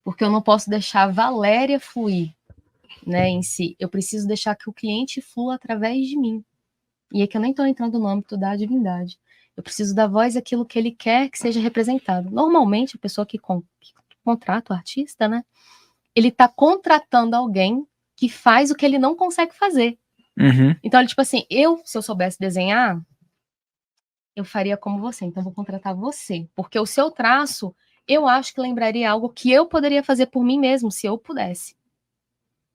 porque eu não posso deixar a Valéria fluir, né, em si. Eu preciso deixar que o cliente flua através de mim. E é que eu nem estou entrando no âmbito da divindade. Eu preciso dar voz àquilo que ele quer que seja representado. Normalmente, a pessoa que contrata o artista, né, ele está contratando alguém que faz o que ele não consegue fazer. Uhum. Então, ele, tipo assim, se eu soubesse desenhar, eu faria como você, então vou contratar você. Porque o seu traço, eu acho que lembraria algo que eu poderia fazer por mim mesmo, se eu pudesse.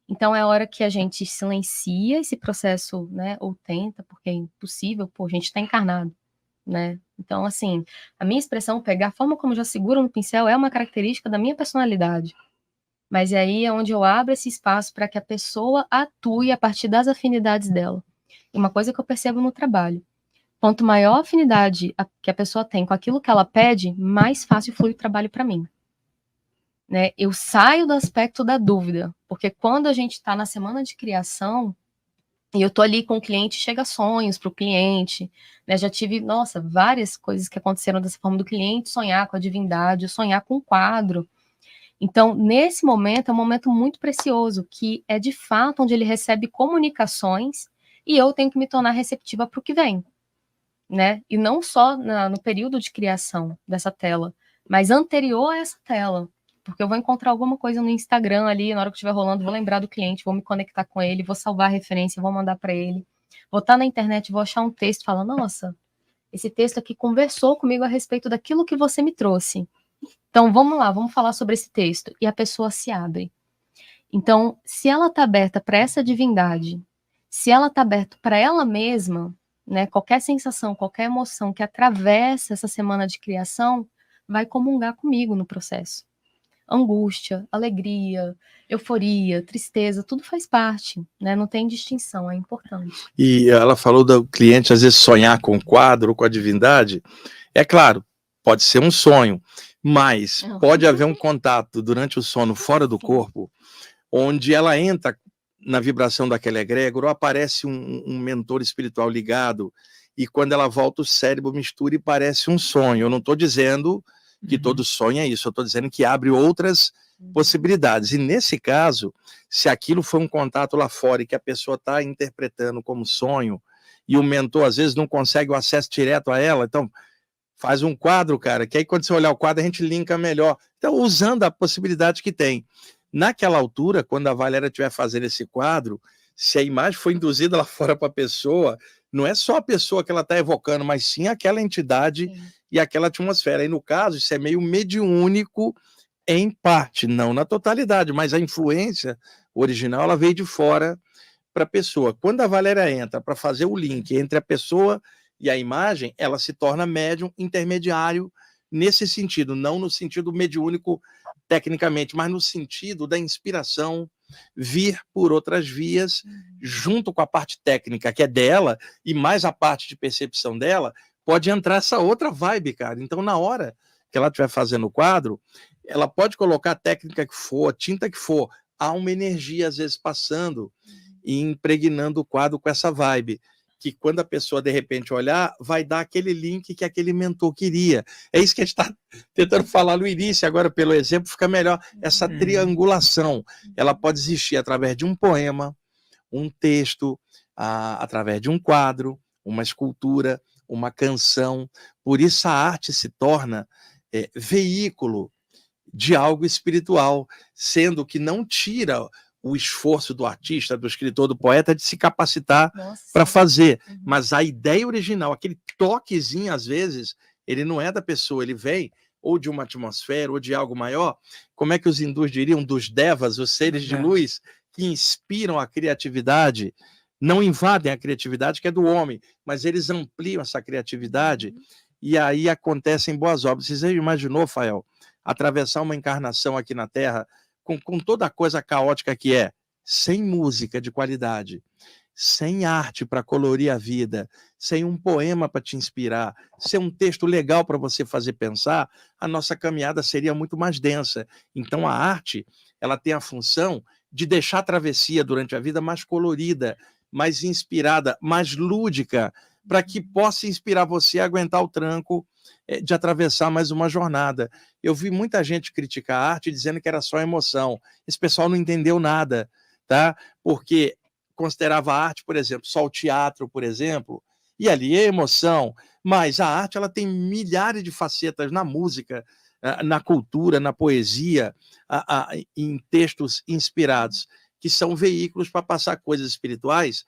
Então, é a hora que a gente silencia esse processo, né, ou tenta, porque é impossível, pô, a gente está encarnado, né? Então, assim, a minha expressão, pegar a forma como eu já seguro no pincel é uma característica da minha personalidade. Mas aí é onde eu abro esse espaço para que a pessoa atue a partir das afinidades dela. E uma coisa que eu percebo no trabalho, quanto maior a afinidade que a pessoa tem com aquilo que ela pede, mais fácil flui o trabalho para mim. Né? Eu saio do aspecto da dúvida, porque quando a gente está na semana de criação, e eu tô ali com o cliente, chega sonhos para o cliente, né? Já tive, nossa, várias coisas que aconteceram dessa forma do cliente sonhar com a divindade, sonhar com o quadro. Então, nesse momento, é um momento muito precioso, que é de fato onde ele recebe comunicações e eu tenho que me tornar receptiva para o que vem, né? E não só no período de criação dessa tela, mas anterior a essa tela. Porque eu vou encontrar alguma coisa no Instagram ali, na hora que estiver rolando, vou lembrar do cliente, vou me conectar com ele, vou salvar a referência, vou mandar para ele. Vou estar na internet, vou achar um texto falando, nossa, esse texto aqui conversou comigo a respeito daquilo que você me trouxe. Então, vamos lá, vamos falar sobre esse texto. E a pessoa se abre. Então, se ela está aberta para essa divindade, se ela está aberta para ela mesma, né, qualquer sensação, qualquer emoção que atravessa essa semana de criação, vai comungar comigo no processo. Angústia, alegria, euforia, tristeza, tudo faz parte, né? Não tem distinção, é importante. E ela falou do cliente às vezes sonhar com o quadro, com a divindade. É claro, pode ser um sonho, mas pode haver um contato durante o sono fora do corpo, onde ela entra na vibração daquela egrégora, ou aparece um mentor espiritual ligado, e quando ela volta o cérebro mistura e parece um sonho. Eu não estou dizendo que todo sonho é isso, eu estou dizendo que abre outras possibilidades. E nesse caso, se aquilo foi um contato lá fora e que a pessoa está interpretando como sonho, e o mentor às vezes não consegue o acesso direto a ela, então faz um quadro, cara, que aí quando você olhar o quadro a gente linka melhor. Então, usando a possibilidade que tem. Naquela altura, quando a Valéria estiver fazendo esse quadro, se a imagem foi induzida lá fora para a pessoa, não é só a pessoa que ela está evocando, mas sim aquela entidade e aquela atmosfera. E no caso, isso é meio mediúnico em parte, não na totalidade, mas a influência original ela veio de fora para a pessoa. Quando a Valéria entra para fazer o link entre a pessoa e a imagem, ela se torna médium intermediário nesse sentido, não no sentido mediúnico tecnicamente, mas no sentido da inspiração vir por outras vias, junto com a parte técnica que é dela, e mais a parte de percepção dela, pode entrar essa outra vibe, cara. Então, na hora que ela estiver fazendo o quadro, ela pode colocar a técnica que for, a tinta que for, há uma energia, às vezes, passando e impregnando o quadro com essa vibe, que quando a pessoa de repente olhar, vai dar aquele link que aquele mentor queria. É isso que a gente está tentando falar no início, agora pelo exemplo fica melhor, essa triangulação, ela pode existir através de um poema, um texto, através de um quadro, uma escultura, uma canção, por isso a arte se torna veículo de algo espiritual, sendo que não tira o esforço do artista, do escritor, do poeta de se capacitar para fazer, mas a ideia original, aquele toquezinho, às vezes, ele não é da pessoa, ele vem ou de uma atmosfera, ou de algo maior, como é que os hindus diriam, dos devas, os seres de luz, que inspiram a criatividade, não invadem a criatividade que é do homem, mas eles ampliam essa criatividade, e aí acontecem boas obras. Você já imaginou, Fael, atravessar uma encarnação aqui na Terra com toda a coisa caótica que é, sem música de qualidade, sem arte para colorir a vida, sem um poema para te inspirar, sem um texto legal para você fazer pensar, a nossa caminhada seria muito mais densa. Então a arte, ela tem a função de deixar a travessia durante a vida mais colorida, mais inspirada, mais lúdica, para que possa inspirar você a aguentar o tranco de atravessar mais uma jornada. Eu vi muita gente criticar a arte dizendo que era só emoção. Esse pessoal não entendeu nada, tá? Porque considerava a arte, por exemplo, só o teatro, por exemplo, e ali é emoção, mas a arte ela tem milhares de facetas na música, na cultura, na poesia, em textos inspirados, que são veículos para passar coisas espirituais,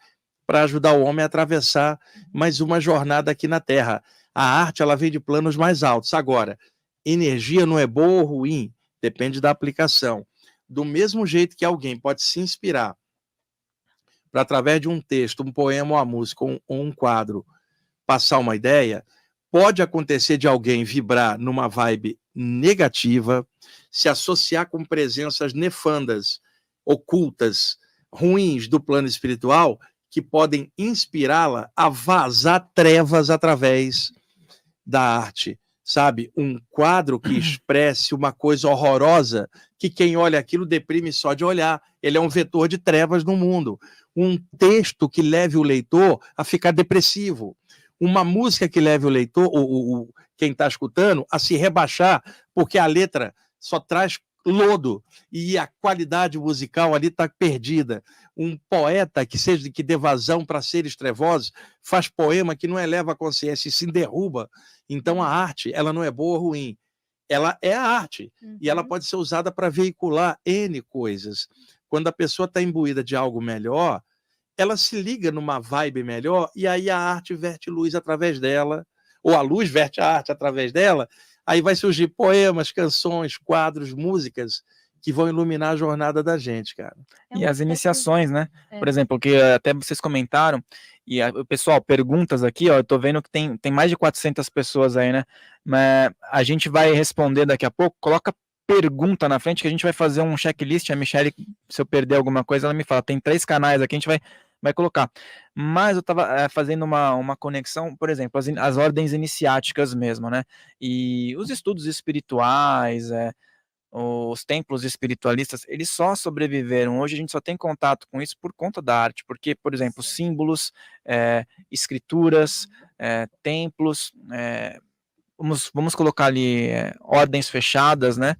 para ajudar o homem a atravessar mais uma jornada aqui na Terra. A arte ela vem de planos mais altos. Agora, energia não é boa ou ruim, depende da aplicação. Do mesmo jeito que alguém pode se inspirar para, através de um texto, um poema, uma música ou um quadro, passar uma ideia, pode acontecer de alguém vibrar numa vibe negativa, se associar com presenças nefandas, ocultas, ruins do plano espiritual, que podem inspirá-la a vazar trevas através da arte, sabe? Um quadro que expresse uma coisa horrorosa, que quem olha aquilo deprime só de olhar. Ele é um vetor de trevas no mundo. Um texto que leve o leitor a ficar depressivo. Uma música que leve o leitor, quem está escutando, a se rebaixar, porque a letra só traz lodo e a qualidade musical ali está perdida. Um poeta que dê vazão para seres trevosos faz poema que não eleva a consciência e se derruba. Então a arte, ela não é boa ou ruim, ela é a arte e ela pode ser usada para veicular N coisas. Quando a pessoa está imbuída de algo melhor, ela se liga numa vibe melhor e aí a arte verte luz através dela, ou a luz verte a arte através dela. Aí vai surgir poemas, canções, quadros, músicas que vão iluminar a jornada da gente, cara. E as iniciações, né? Por exemplo, que até vocês comentaram, e o pessoal, perguntas aqui, ó, eu tô vendo que tem mais de 400 pessoas aí, né? Mas a gente vai responder daqui a pouco, coloca pergunta na frente que a gente vai fazer um checklist. A Michelle, se eu perder alguma coisa, ela me fala, tem 3 canais aqui, a gente vai colocar. Mas eu estava fazendo uma conexão, por exemplo, as ordens iniciáticas mesmo, né? E os estudos espirituais, os templos espiritualistas, eles só sobreviveram. Hoje a gente só tem contato com isso por conta da arte, porque, por exemplo, símbolos, escrituras, templos, vamos colocar ali ordens fechadas, né?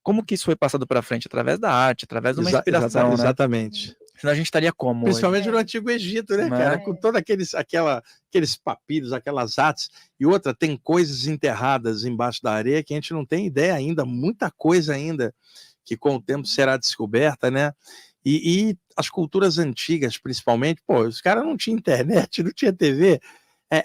Como que isso foi passado para frente? Através da arte, através de uma inspiração, né? Exatamente. Senão a gente estaria como Principalmente hoje? no Antigo Egito, né, cara? Com todos aqueles papiros, aquelas artes. E outra, tem coisas enterradas embaixo da areia que a gente não tem ideia ainda, muita coisa ainda que com o tempo será descoberta, né? E as culturas antigas, principalmente, pô, os caras não tinham internet, não tinha TV.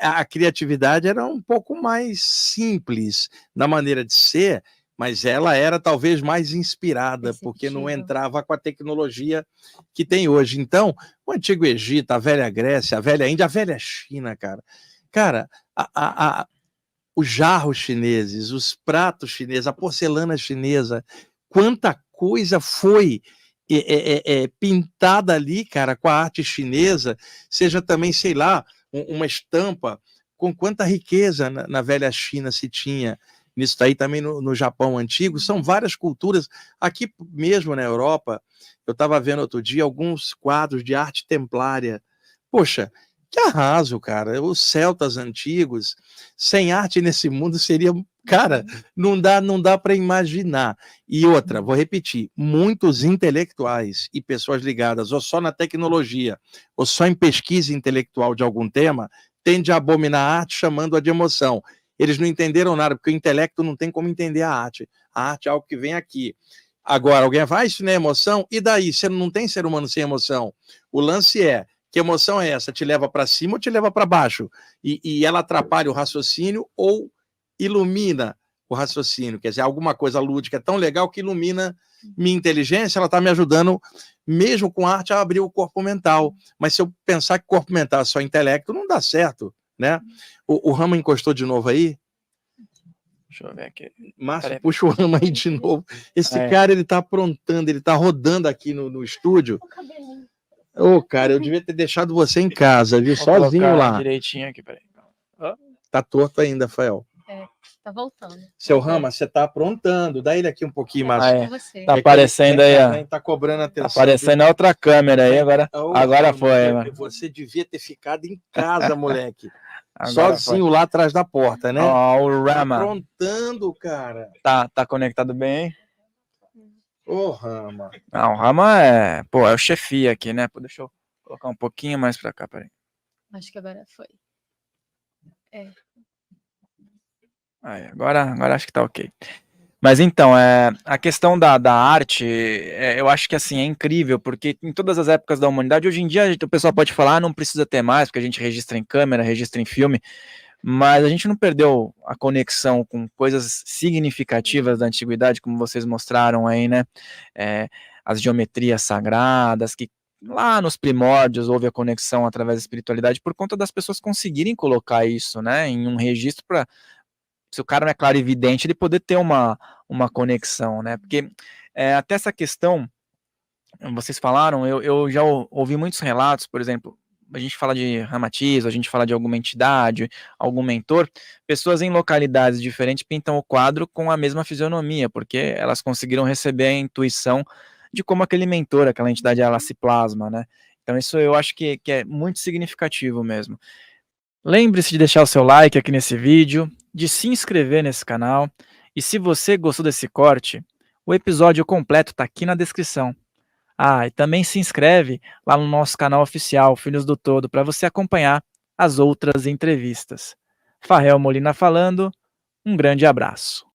A criatividade era um pouco mais simples na maneira de ser, mas ela era talvez mais inspirada, porque não entrava com a tecnologia que tem hoje. Então, o Antigo Egito, a Velha Grécia, a Velha Índia, a Velha China, cara. Cara, os jarros chineses, os pratos chineses, a porcelana chinesa, quanta coisa foi pintada ali, cara, com a arte chinesa, seja também, sei lá, uma estampa, com quanta riqueza na Velha China se tinha. Nisso daí também no Japão antigo, são várias culturas. Aqui mesmo na Europa, eu estava vendo outro dia alguns quadros de arte templária. Poxa, que arraso, cara. Os celtas antigos, sem arte nesse mundo seria... Cara, não dá para imaginar. E outra, vou repetir, muitos intelectuais e pessoas ligadas ou só na tecnologia, ou só em pesquisa intelectual de algum tema, tendem a abominar a arte chamando-a de emoção. Eles não entenderam nada, porque o intelecto não tem como entender a arte. A arte é algo que vem aqui. Agora, alguém vai, isso não é emoção? E daí? Você não tem ser humano sem emoção. O lance é, que emoção é essa? Te leva para cima ou te leva para baixo? E ela atrapalha o raciocínio ou ilumina o raciocínio? Quer dizer, alguma coisa lúdica tão legal que ilumina minha inteligência, ela está me ajudando, mesmo com arte, a abrir o corpo mental. Mas se eu pensar que corpo mental é só intelecto, não dá certo, né? O Rama encostou de novo aí? Deixa eu ver aqui. Márcio, puxa o Rama aí de novo. Esse cara, ele tá aprontando, ele tá rodando aqui no estúdio. Ô, cara, eu devia ter deixado você em casa, viu? Sozinho lá. Direitinho aqui, peraí. Tá torto ainda, Rafael. Tá voltando. Seu Rama, você tá aprontando. Dá ele aqui um pouquinho mais. Tá aparecendo aí, ó. Tá cobrando atenção. Tá aparecendo a outra câmera aí, agora foi, mano. Você devia ter ficado em casa, moleque. Agora sozinho foi. lá atrás da porta, né? Ó, o Rama. Aprontando, cara. Tá conectado bem, hein? Ô, Rama. Não, o Rama é o chefia aqui, né? Pô, deixa eu colocar um pouquinho mais pra cá, peraí. Acho que agora foi. Aí, agora acho que tá ok. Mas então, a questão da arte, eu acho que assim, é incrível, porque em todas as épocas da humanidade, hoje em dia o pessoal pode falar, não precisa ter mais, porque a gente registra em câmera, registra em filme, mas a gente não perdeu a conexão com coisas significativas da antiguidade, como vocês mostraram aí, né? As geometrias sagradas, que lá nos primórdios houve a conexão através da espiritualidade, por conta das pessoas conseguirem colocar isso, né, em um registro para, se o cara não é clarividente, ele poder ter uma conexão, né? Porque até essa questão, vocês falaram, eu já ouvi muitos relatos, por exemplo, a gente fala de ramatismo, a gente fala de alguma entidade, algum mentor, pessoas em localidades diferentes pintam o quadro com a mesma fisionomia, porque elas conseguiram receber a intuição de como aquele mentor, aquela entidade, ela se plasma, né? Então isso eu acho que é muito significativo mesmo. Lembre-se de deixar o seu like aqui nesse vídeo, de se inscrever nesse canal, e se você gostou desse corte, o episódio completo está aqui na descrição. E também se inscreve lá no nosso canal oficial, Filhos do Todo, para você acompanhar as outras entrevistas. Farrell Molina falando, um grande abraço.